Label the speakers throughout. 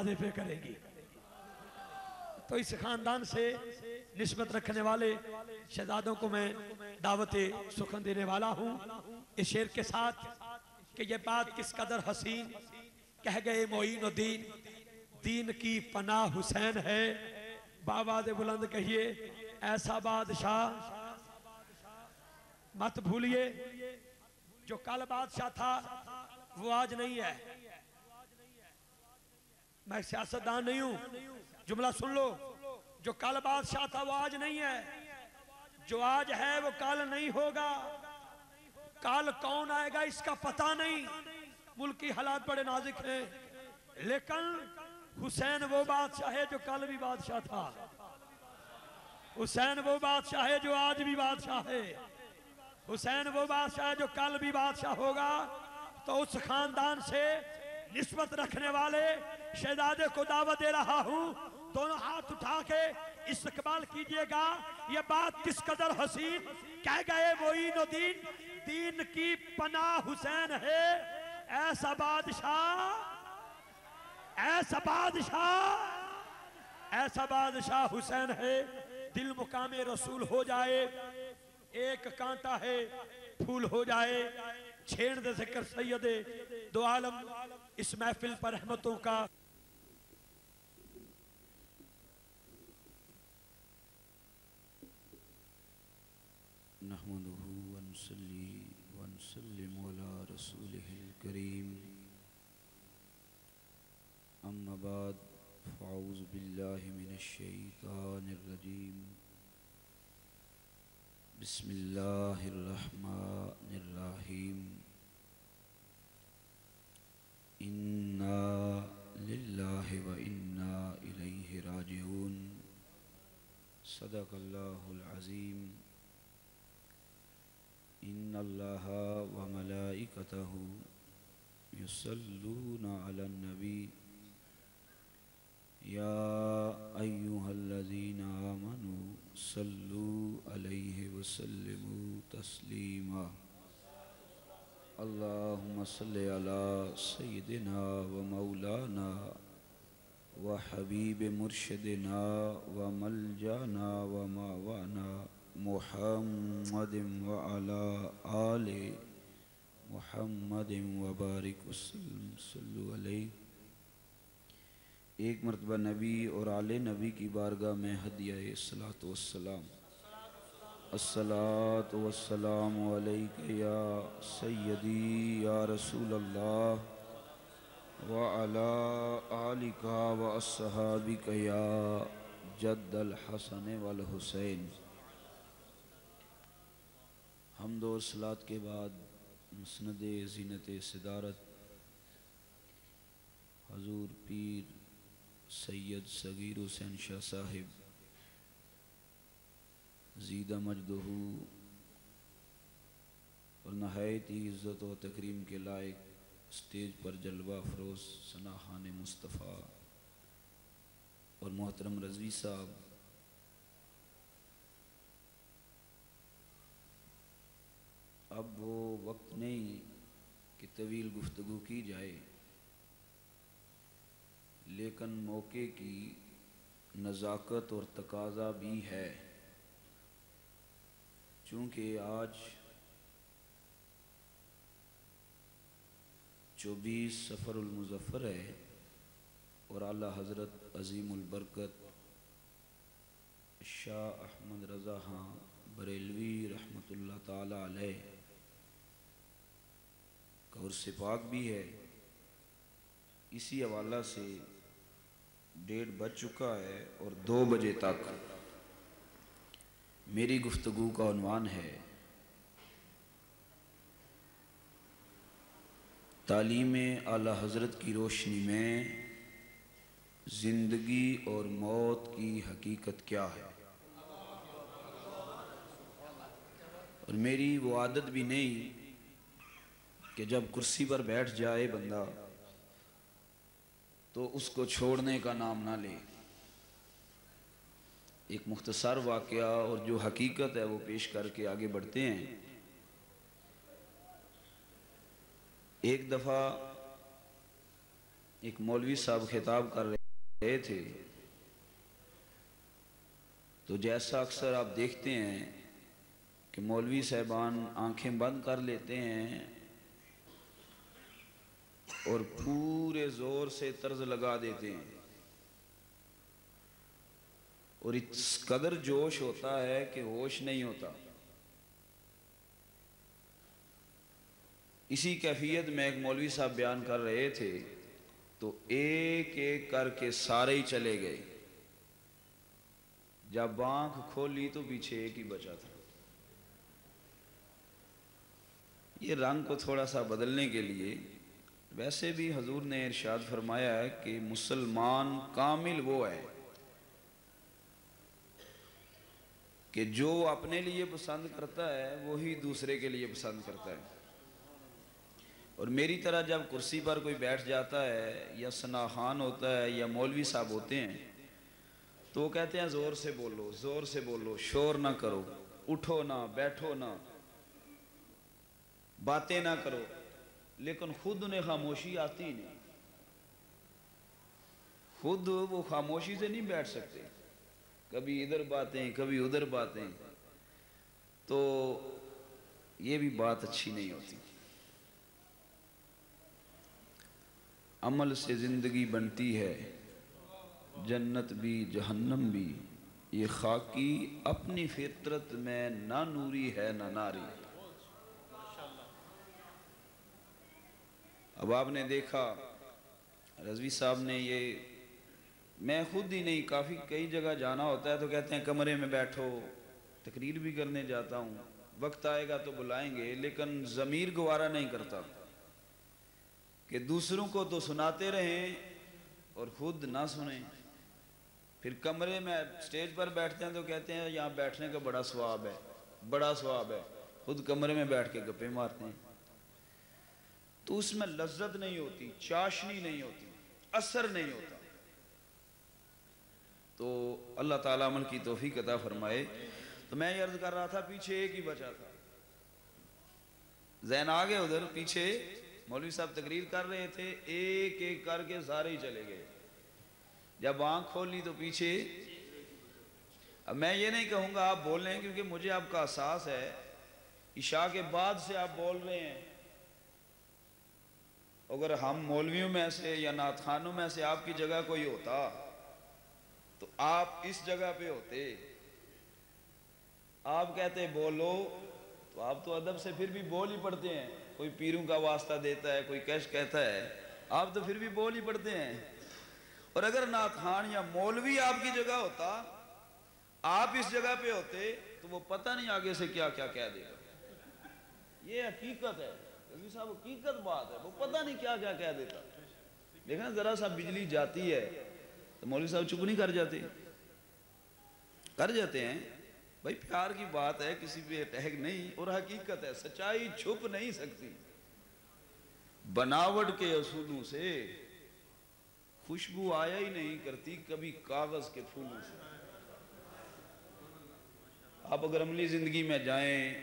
Speaker 1: وظیفے کریں گی۔ تو اس خاندان سے نسبت رکھنے والے شہزادوں کو میں دعوت سخن دینے والا ہوں اس شعر کے ساتھ کہ یہ بات کس قدر حسین، کہہ گئے معین الدین، دین کی پناہ حسین ہے۔ بآواز بلند کہیے ایسا بادشاہ مت بھولیے، جو کل بادشاہ تھا وہ آج نہیں ہے۔ میں سیاستدان نہیں ہوں، جملہ سن لو، جو کل بادشاہ تھا وہ آج نہیں ہے، جو آج ہے وہ کل نہیں ہوگا، کل کون آئے گا اس کا پتہ نہیں۔ ملک کی حالات بڑے نازک ہیں، لیکن حسین وہ بادشاہ ہے جو کل بھی بادشاہ تھا، حسین وہ بادشاہ ہے جو آج بھی بادشاہ ہے، حسین وہ بادشاہ ہے جو کل بھی بادشاہ ہوگا۔ تو اس خاندان سے نسبت رکھنے والے شہزادے کو دعوت دے رہا ہوں، دونوں ہاتھ اٹھا کے استقبال کیجئے گا۔ یہ بات کس قدر حسین، کہہ گئے معین الدین، دین کی پناہ حسین ہے۔ ایسا بادشاہ، ایسا بادشاہ، ایسا بادشاہ حسین ہے۔ دل مقام رسول ہو جائے، ایک کانٹا ہے پھول ہو جائے، چھیڑ دے ذکر سید دو عالم اس محفل پر رحمتوں کا۔
Speaker 2: نحمده ونصلي ونسلم على رسوله الكريم، اما بعد فاعوذ بالله من الشيطان الرجيم، بسم الله الرحمن الرحيم، إنا لله وإنا إليه راجعون، صدق الله العظيم۔ إن الله وملائكته يصلون على النبي، يا أيها الذين آمنوا صلوا عليه وسلموا تسليما۔ اللهم صل على سيدنا ومولانا وحبيب مرشدنا وملجانا وماوانا محمد وعلى آل محمد وبارک وسلم، صلو علیہ۔ ایک مرتبہ نبی اور آل نبی کی بارگاہ میں ہدیہ الصلاۃ والسلام، الصلاۃ والسلام علیک یا سیدی یا رسول اللہ وعلی آلک واصحابک یا جد الحسن والحسین۔ حمد و صلوات کے بعد مسند زینت صدارت حضور پیر سید صغیر حسین شاہ صاحب زیدہ مجدہ اور نہایت ہی عزت و تکریم کے لائق اسٹیج پر جلوہ افروز ثناءخوان مصطفیٰ اور محترم رضوی صاحب، اب وہ وقت نہیں کہ طویل گفتگو کی جائے، لیکن موقع کی نزاکت اور تقاضا بھی ہے، چونکہ آج 24 سفر المظفر ہے اور اعلیٰ حضرت عظیم البرکت شاہ احمد رضا خان بریلوی رحمۃ اللہ تعالی علیہ کا عرس پاک بھی ہے۔ اسی حوالہ سے 1:30 بج چکا ہے اور 2 بجے تک میری گفتگو کا عنوان ہے تعلیم اعلیٰ حضرت کی روشنی میں زندگی اور موت کی حقیقت کیا ہے۔ اور میری وہ عادت بھی نہیں کہ جب کرسی پر بیٹھ جائے بندہ تو اس کو چھوڑنے کا نام نہ لے۔ ایک مختصر واقعہ اور جو حقیقت ہے وہ پیش کر کے آگے بڑھتے ہیں۔ ایک دفعہ ایک مولوی صاحب خطاب کر رہے تھے، تو جیسا اکثر آپ دیکھتے ہیں کہ مولوی صاحبان آنکھیں بند کر لیتے ہیں اور پورے زور سے طرز لگا دیتے ہیں، اور اس قدر جوش ہوتا ہے کہ ہوش نہیں ہوتا۔ اسی کیفیت میں ایک مولوی صاحب بیان کر رہے تھے تو ایک ایک کر کے سارے ہی چلے گئے۔ جب آنکھ کھولی تو پیچھے ایک ہی بچا تھا۔ یہ رنگ کو تھوڑا سا بدلنے کے لیے، ویسے بھی حضور نے ارشاد فرمایا ہے کہ مسلمان کامل وہ ہے کہ جو اپنے لیے پسند کرتا ہے وہی دوسرے کے لیے پسند کرتا ہے۔ اور میری طرح جب کرسی پر کوئی بیٹھ جاتا ہے یا ثنا خان ہوتا ہے یا مولوی صاحب ہوتے ہیں تو وہ کہتے ہیں زور سے بولو، زور سے بولو، شور نہ کرو، اٹھو نہ، بیٹھو نہ، باتیں نہ کرو، لیکن خود انہیں خاموشی آتی نہیں، خود وہ خاموشی سے نہیں بیٹھ سکتے، کبھی ادھر باتیں کبھی ادھر باتیں، تو یہ بھی بات اچھی نہیں ہوتی۔ عمل سے زندگی بنتی ہے، جنت بھی جہنم بھی، یہ خاکی اپنی فطرت میں نہ نوری ہے نہ ناری۔ اب آپ نے دیکھا رضوی صاحب نے یہ، میں خود ہی نہیں کافی کئی جگہ جانا ہوتا ہے تو کہتے ہیں کمرے میں بیٹھو، تقریر بھی کرنے جاتا ہوں، وقت آئے گا تو بلائیں گے، لیکن ضمیر گوارا نہیں کرتا کہ دوسروں کو تو سناتے رہیں اور خود نہ سنیں۔ پھر کمرے میں سٹیج پر بیٹھتے ہیں تو کہتے ہیں یہاں بیٹھنے کا بڑا ثواب ہے، بڑا ثواب ہے، خود کمرے میں بیٹھ کے گپیں مارتے ہیں، تو اس میں لذت نہیں ہوتی، چاشنی نہیں ہوتی، اثر نہیں ہوتا۔ تو اللہ تعالیٰ عمل کی توفیق عطا فرمائے۔ تو میں یہ عرض کر رہا تھا پیچھے ایک ہی بچا تھا، ذہن آگے ادھر پیچھے مولوی صاحب تقریر کر رہے تھے، ایک ایک کر کے سارے ہی چلے گئے۔ جب آنکھ کھولی تو پیچھے، اب میں یہ نہیں کہوں گا آپ بول رہے ہیں کیونکہ مجھے آپ کا احساس ہے عشاء کے بعد سے آپ بول رہے ہیں، اگر ہم مولویوں میں سے یا نعت خوانوں میں سے آپ کی جگہ کوئی ہوتا تو آپ اس جگہ پہ ہوتے، آپ کہتے بولو تو آپ تو ادب سے پھر بھی بول ہی پڑتے ہیں، کوئی پیروں کا واسطہ دیتا ہے، کوئی کیش کہتا ہے، آپ تو پھر بھی بول ہی پڑتے ہیں۔ اور اگر نعت خوان یا مولوی آپ کی جگہ ہوتا، آپ اس جگہ پہ ہوتے تو وہ پتہ نہیں آگے سے کیا کیا کہہ دے گا۔ یہ حقیقت ہے رضوی صاحب، حقیقت بات ہے، وہ پتہ نہیں کیا کیا کہہ دیتا۔ دیکھنا ذرا سا بجلی جاتی ہے تو مولوی صاحب چپ نہیں کر جاتے؟ کر جاتے ہیں بھائی، پیار کی بات ہے، کسی پہ اٹیک نہیں، اور حقیقت ہے، سچائی چھپ نہیں سکتی۔ بناوٹ کے اصولوں سے خوشبو آیا ہی نہیں کرتی کبھی کاغذ کے پھولوں سے۔ آپ اگر عملی زندگی میں جائیں،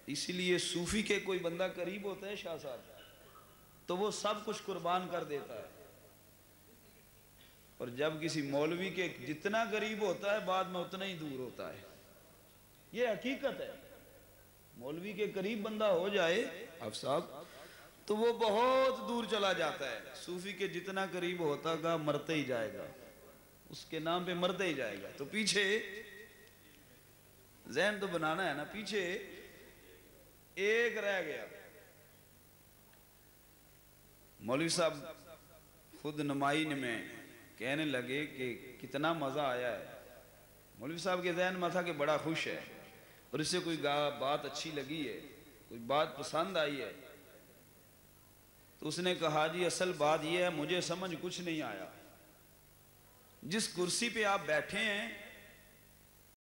Speaker 2: اسی لیے صوفی کے کوئی بندہ قریب ہوتا ہے شاہ صاحب تو وہ سب کچھ قربان کر دیتا ہے، اور جب کسی مولوی کے جتنا قریب ہوتا ہے بعد میں اتنا ہی دور ہوتا ہے۔ یہ حقیقت ہے، مولوی کے قریب بندہ ہو جائے آپ صاحب تو وہ بہت دور چلا جاتا ہے، صوفی کے جتنا قریب ہوتا گا مرتے ہی جائے گا، اس کے نام پہ مرتے ہی جائے گا۔ تو پیچھے ذہن تو بنانا ہے نا، پیچھے ایک رہ گیا۔ مولوی صاحب خود نمائن میں کہنے لگے کہ کتنا مزہ آیا ہے۔ مولوی صاحب کے ذہن میں تھا کہ بڑا خوش ہے اور اس سے کوئی بات اچھی لگی ہے، کوئی بات پسند آئی ہے، تو اس نے کہا جی اصل بات یہ ہے مجھے سمجھ کچھ نہیں آیا، جس کرسی پہ آپ بیٹھے ہیں